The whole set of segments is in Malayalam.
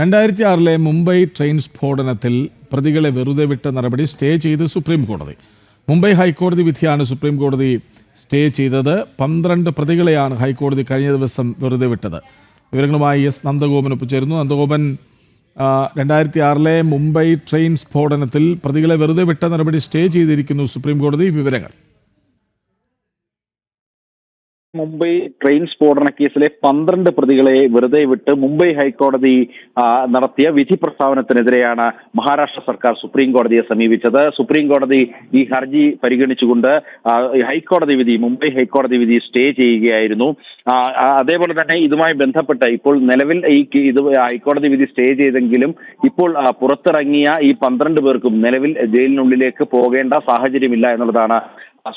2006 മുംബൈ ട്രെയിൻ സ്ഫോടനത്തിൽ പ്രതികളെ വെറുതെ വിട്ട നടപടി സ്റ്റേ ചെയ്ത് സുപ്രീം കോടതി. മുംബൈ ഹൈക്കോടതി വിധിയാണ് സുപ്രീം കോടതി സ്റ്റേ ചെയ്തത്. 12 പ്രതികളെയാണ് ഹൈക്കോടതി കഴിഞ്ഞ ദിവസം വെറുതെ വിട്ടത്. വിവരങ്ങളുമായി എസ് നന്ദഗോപൻ ഒപ്പുചേരുന്നു. നന്ദഗോപൻ, 2006 മുംബൈ ട്രെയിൻ സ്ഫോടനത്തിൽ പ്രതികളെ വെറുതെ വിട്ട നടപടി സ്റ്റേ ചെയ്തിരിക്കുന്നു സുപ്രീം കോടതി. വിവരങ്ങൾ. മുംബൈ ട്രെയിൻ സ്ഫോടന കേസിലെ 12 പ്രതികളെ വെറുതെ വിട്ട് മുംബൈ ഹൈക്കോടതി നടത്തിയ വിധി പ്രസ്താവനത്തിനെതിരെയാണ് മഹാരാഷ്ട്ര സർക്കാർ സുപ്രീം കോടതിയെ സമീപിച്ചത്. സുപ്രീം കോടതി ഈ ഹർജി പരിഗണിച്ചുകൊണ്ട് മുംബൈ ഹൈക്കോടതി വിധി സ്റ്റേ ചെയ്യുകയായിരുന്നു. അതേപോലെ തന്നെ ഇതുമായി ബന്ധപ്പെട്ട് ഇപ്പോൾ നിലവിൽ ഹൈക്കോടതി വിധി സ്റ്റേ ചെയ്തെങ്കിലും ഇപ്പോൾ പുറത്തിറങ്ങിയ ഈ 12 പേർക്കും നിലവിൽ ജയിലിനുള്ളിലേക്ക് പോകേണ്ട സാഹചര്യമില്ല എന്നുള്ളതാണ്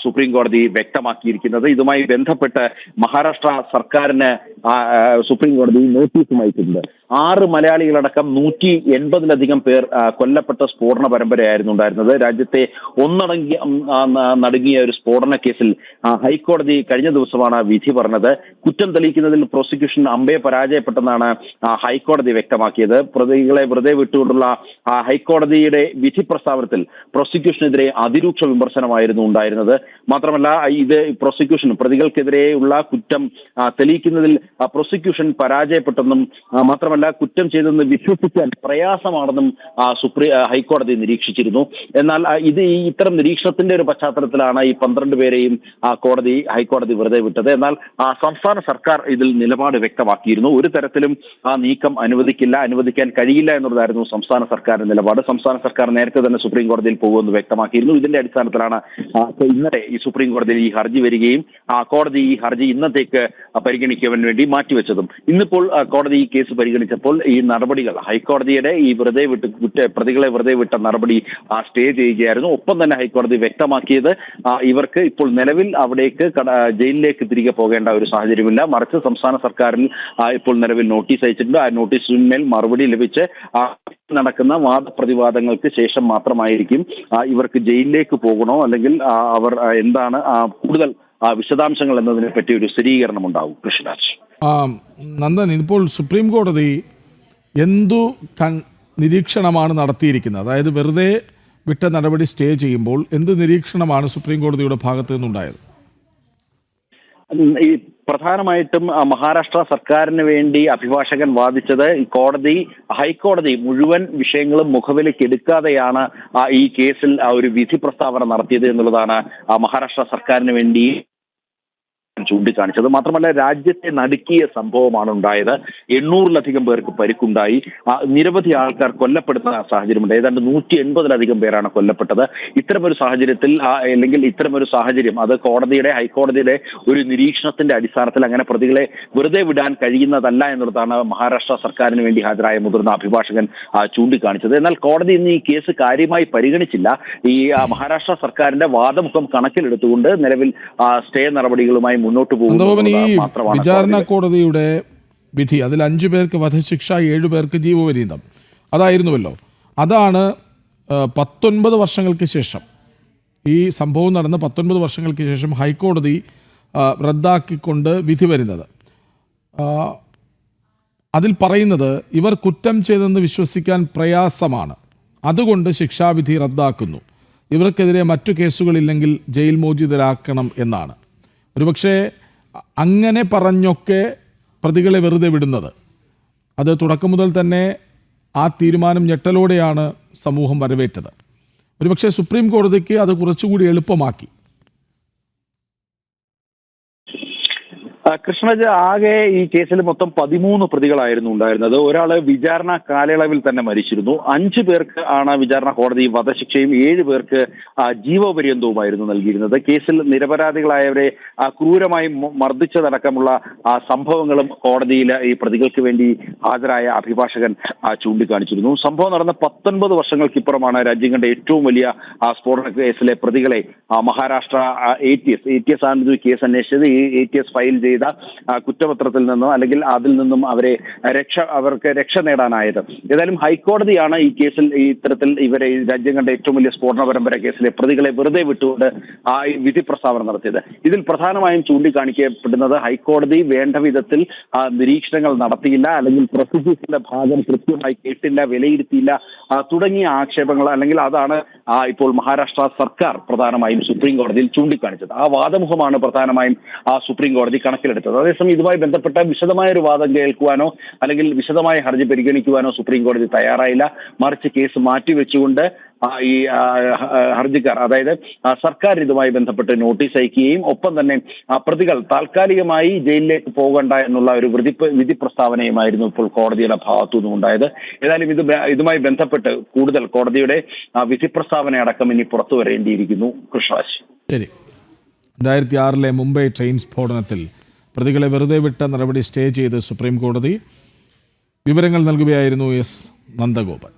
സുപ്രീം കോടതി വ്യക്തമാക്കിയിരിക്കുന്നത്. ഇതുമായി ബന്ധപ്പെട്ട് മഹാരാഷ്ട്ര സർക്കാരിന് സുപ്രീം കോടതി നോട്ടീസും അയച്ചിട്ടുണ്ട്. 6 മലയാളികളടക്കം 180-ലധികം പേർ കൊല്ലപ്പെട്ട സ്ഫോടന പരമ്പരയായിരുന്നു ഉണ്ടായിരുന്നത്. രാജ്യത്തെ നടുങ്ങിയ ഒരു സ്ഫോടന കേസിൽ ഹൈക്കോടതി കഴിഞ്ഞ ദിവസമാണ് വിധി പറഞ്ഞത്. കുറ്റം തെളിയിക്കുന്നതിൽ പ്രോസിക്യൂഷൻ അമ്പെ പരാജയപ്പെട്ടെന്നാണ് ഹൈക്കോടതി വ്യക്തമാക്കിയത്. പ്രതികളെ വെറുതെ വിട്ടുകൊണ്ടുള്ള ഹൈക്കോടതിയുടെ വിധി പ്രസ്താവനത്തിൽ പ്രോസിക്യൂഷനെതിരെ അതിരൂക്ഷ വിമർശനമായിരുന്നു ഉണ്ടായിരുന്നത്. മാത്രമല്ല, പ്രതികൾക്കെതിരെയുള്ള കുറ്റം തെളിയിക്കുന്നതിൽ പ്രോസിക്യൂഷൻ പരാജയപ്പെട്ടെന്നും മാത്രമല്ല കുറ്റം ചെയ്തെന്ന് വിശ്വസിക്കാൻ പ്രയാസമാണെന്നും ഹൈക്കോടതി നിരീക്ഷിച്ചിരുന്നു. എന്നാൽ ഇത്തരം നിരീക്ഷണത്തിന്റെ ഒരു പശ്ചാത്തലത്തിലാണ് ഈ 12 പേരെയും ഹൈക്കോടതി വെറുതെ വിട്ടത്. എന്നാൽ സംസ്ഥാന സർക്കാർ ഇതിൽ നിലപാട് വ്യക്തമാക്കിയിരുന്നു. ഒരു തരത്തിലും നീക്കം അനുവദിക്കാൻ കഴിയില്ല എന്നുള്ളതായിരുന്നു സംസ്ഥാന സർക്കാരിന്റെ നിലപാട്. സംസ്ഥാന സർക്കാർ നേരത്തെ തന്നെ സുപ്രീം കോടതിയിൽ പോകുമെന്ന് വ്യക്തമാക്കിയിരുന്നു. ഇതിന്റെ അടിസ്ഥാനത്തിലാണ് ഇന്നലെ ഈ സുപ്രീം കോടതിയിൽ ഈ ഹർജി വരികയും കോടതി ഈ ഹർജി ഇന്നത്തേക്ക് പരിഗണിക്കുവാൻ വേണ്ടി മാറ്റിവെച്ചതും. ഇന്നിപ്പോൾ കോടതി ഈ കേസ് പരിഗണിച്ചപ്പോൾ ഈ നടപടികൾ ഹൈക്കോടതിയുടെ ഈ പ്രതികളെ വെറുതെ വിട്ട നടപടി സ്റ്റേ ചെയ്യുകയായിരുന്നു. ഒപ്പം തന്നെ ഹൈക്കോടതി വ്യക്തമാക്കിയത് ഇവർക്ക് ഇപ്പോൾ നിലവിൽ അവിടേക്ക് ജയിലിലേക്ക് തിരികെ പോകേണ്ട ഒരു സാഹചര്യമില്ല. മറിച്ച് സംസ്ഥാന സർക്കാരിൽ ഇപ്പോൾ നിലവിൽ നോട്ടീസ് അയച്ചിട്ടുണ്ട്. ആ നോട്ടീസിന്മേൽ മറുപടി ലഭിച്ച് നടക്കുന്ന വാദപ്രതിവാദങ്ങൾക്ക് ശേഷം മാത്രമായിരിക്കും ഇവർക്ക് ജയിലിലേക്ക് പോകണോ അല്ലെങ്കിൽ അവർ എന്താണ് കൂടുതൽ വിശദാംശങ്ങൾ എന്നതിനെ പറ്റി ഒരു സ്ഥിരീകരണം ഉണ്ടാവും. കൃഷ്ണരാജ്. നന്ദൻ, ഇപ്പോൾ സുപ്രീം കോടതി എന്തു നിരീക്ഷണമാണ് നടത്തിയിരിക്കുന്നത്? അതായത് വെറുതെ വിട്ട നടപടി സ്റ്റേ ചെയ്യുമ്പോൾ എന്ത് നിരീക്ഷണമാണ് സുപ്രീം കോടതിയുടെ ഭാഗത്തു നിന്നുണ്ടായത്? ഈ പ്രധാനമായിട്ടും മഹാരാഷ്ട്ര സർക്കാരിന് വേണ്ടി അഭിഭാഷകൻ വാദിച്ചത് ഹൈക്കോടതി മുഴുവൻ വിഷയങ്ങളും മുഖവിലേക്ക് എടുക്കാതെയാണ് ഈ കേസിൽ ഒരു വിധി പ്രസ്താവന നടത്തിയത് എന്നുള്ളതാണ് മഹാരാഷ്ട്ര സർക്കാരിന് വേണ്ടി ചൂണ്ടിക്കാണിച്ചത്. മാത്രമല്ല, രാജ്യത്തെ നടുക്കിയ സംഭവമാണ് ഉണ്ടായത്. 800-ലധികം പേർക്ക് പരിക്കുണ്ടായി. നിരവധി ആൾക്കാർ കൊല്ലപ്പെടുന്ന സാഹചര്യമുണ്ട്. ഏതാണ്ട് 180-ലധികം പേരാണ് കൊല്ലപ്പെട്ടത്. ഇത്തരമൊരു സാഹചര്യം അത് ഹൈക്കോടതിയുടെ ഒരു നിരീക്ഷണത്തിന്റെ അടിസ്ഥാനത്തിൽ അങ്ങനെ പ്രതികളെ വെറുതെ വിടാൻ കഴിയുന്നതല്ല എന്നുള്ളതാണ് മഹാരാഷ്ട്ര സർക്കാരിന് വേണ്ടി ഹാജരായ മുതിർന്ന അഭിഭാഷകൻ ചൂണ്ടിക്കാണിച്ചത്. എന്നാൽ കോടതി ഇന്ന് ഈ കേസ് കാര്യമായി പരിഗണിച്ചില്ല. ഈ മഹാരാഷ്ട്ര സർക്കാരിന്റെ വാദമുഖം കണക്കിലെടുത്തുകൊണ്ട് നിലവിൽ സ്റ്റേ നടപടികളുമായി മുന്നോട്ട് പോകുന്നു. വിചാരണ കോടതിയുടെ വിധി അതിൽ 5 പേർക്ക് വധശിക്ഷ, 7 പേർക്ക് ജീവപര്യന്തം അതായിരുന്നുവല്ലോ. അതാണ് 19 വർഷങ്ങൾക്ക് ശേഷം, ഈ സംഭവം നടന്ന് 19 വർഷങ്ങൾക്ക് ശേഷം ഹൈക്കോടതി റദ്ദാക്കിക്കൊണ്ട് വിധി വരുന്നത്. അതിൽ പറയുന്നത് ഇവർ കുറ്റം ചെയ്തെന്ന് വിശ്വസിക്കാൻ പ്രയാസമാണ്, അതുകൊണ്ട് ശിക്ഷാവിധി റദ്ദാക്കുന്നു. ഇവർക്കെതിരെ മറ്റു കേസുകളില്ലെങ്കിൽ ജയിൽ മോചിതരാക്കണം എന്നാണ്. ഒരുപക്ഷെ അങ്ങനെ പറഞ്ഞൊക്കെ പ്രതികളെ വെറുതെ വിടുന്നത്, അത് തുടക്കം മുതൽ തന്നെ ആ തീരുമാനം ഞെട്ടലോടെയാണ് സമൂഹം വരവേറ്റത്. ഒരുപക്ഷെ സുപ്രീം കോടതിക്ക് അത് കുറച്ചുകൂടി എളുപ്പമാക്കി. കൃഷ്ണരാജ്, ആകെ ഈ കേസിൽ മൊത്തം 13 പ്രതികളായിരുന്നു ഉണ്ടായിരുന്നത്. ഒരാള് വിചാരണ കാലയളവിൽ തന്നെ മരിച്ചിരുന്നു. 5 പേർക്ക് ആണ് വിചാരണ കോടതി വധശിക്ഷയും 7 പേർക്ക് ജീവപര്യന്തവുമായിരുന്നു നൽകിയിരുന്നത്. കേസിൽ നിരപരാധികളായവരെ ക്രൂരമായി മർദ്ദിച്ചതടക്കമുള്ള സംഭവങ്ങളും കോടതിയിൽ ഈ പ്രതികൾക്ക് വേണ്ടി ഹാജരായ അഭിഭാഷകൻ ചൂണ്ടിക്കാണിച്ചിരുന്നു. സംഭവം നടന്ന 19 വർഷങ്ങൾക്കിപ്പുറമാണ് രാജ്യം കണ്ട ഏറ്റവും വലിയ സ്ഫോടന കേസിലെ പ്രതികളെ മഹാരാഷ്ട്ര ATS ആണ് കേസ് അന്വേഷിച്ചത്. ATS ഫയൽ ചെയ്ത കുറ്റപത്രത്തിൽ നിന്നോ അല്ലെങ്കിൽ അതിൽ നിന്നും അവർക്ക് രക്ഷ നേടാനായത്. ഏതായാലും ഹൈക്കോടതിയാണ് ഈ കേസിൽ ഇത്തരത്തിൽ ഇവരെ രാജ്യം കണ്ട ഏറ്റവും വലിയ സ്ഫോടന പരമ്പര കേസിലെ പ്രതികളെ വെറുതെ വിട്ടുകൊണ്ട് ഈ വിധി പ്രസ്താവന നടത്തിയത്. ഇതിൽ പ്രധാനമായും ചൂണ്ടിക്കാണിക്കപ്പെടുന്നത് ഹൈക്കോടതി വേണ്ട വിധത്തിൽ നിരീക്ഷണങ്ങൾ നടത്തിയില്ല, അല്ലെങ്കിൽ പ്രോസിക്യൂഷന്റെ ഭാഗം കൃത്യമായി കേട്ടില്ല, വിലയിരുത്തിയില്ല തുടങ്ങിയ ആക്ഷേപങ്ങൾ, അല്ലെങ്കിൽ അതാണ് ഇപ്പോൾ മഹാരാഷ്ട്ര സർക്കാർ പ്രധാനമായും സുപ്രീം കോടതിയിൽ ചൂണ്ടിക്കാണിച്ചത്. ആ വാദമുഖമാണ് പ്രധാനമായും സുപ്രീം കോടതി കണക്കിലെടുത്തത്. അതേസമയം ഇതുമായി ബന്ധപ്പെട്ട വിശദമായ ഒരു വാദം കേൾക്കുവാനോ അല്ലെങ്കിൽ വിശദമായ ഹർജി പരിഗണിക്കുവാനോ സുപ്രീം കോടതി തയ്യാറായില്ല. മറിച്ച് കേസ് മാറ്റിവെച്ചുകൊണ്ട് ഈ ഹർജിക്കാർ, അതായത് സർക്കാർ ഇതുമായി ബന്ധപ്പെട്ട് നോട്ടീസ് അയക്കുകയും ഒപ്പം തന്നെ പ്രതികൾ താൽക്കാലികമായി ജയിലിലേക്ക് പോകണ്ട എന്നുള്ള ഒരു വിധി പ്രസ്താവനയുമായിരുന്നു ഇപ്പോൾ കോടതിയുടെ ഭാഗത്തുനിന്നും ഉണ്ടായത്. ഏതായാലും ഇതുമായി ബന്ധപ്പെട്ട് കൂടുതൽ കോടതിയുടെ വിധി പ്രസ്താവന അടക്കം ഇനി പുറത്തു വരേണ്ടിയിരിക്കുന്നു. കൃഷ്ണരാജ്. ശരി. 2006 മുംബൈ ട്രെയിൻ സ്ഫോടനത്തിൽ പ്രതികളെ വെറുതെ വിട്ട നടപടി സ്റ്റേ ചെയ്ത് സുപ്രീം കോടതി. വിവരങ്ങൾ നൽകുകയായിരുന്നു എസ് നന്ദഗോപാൽ.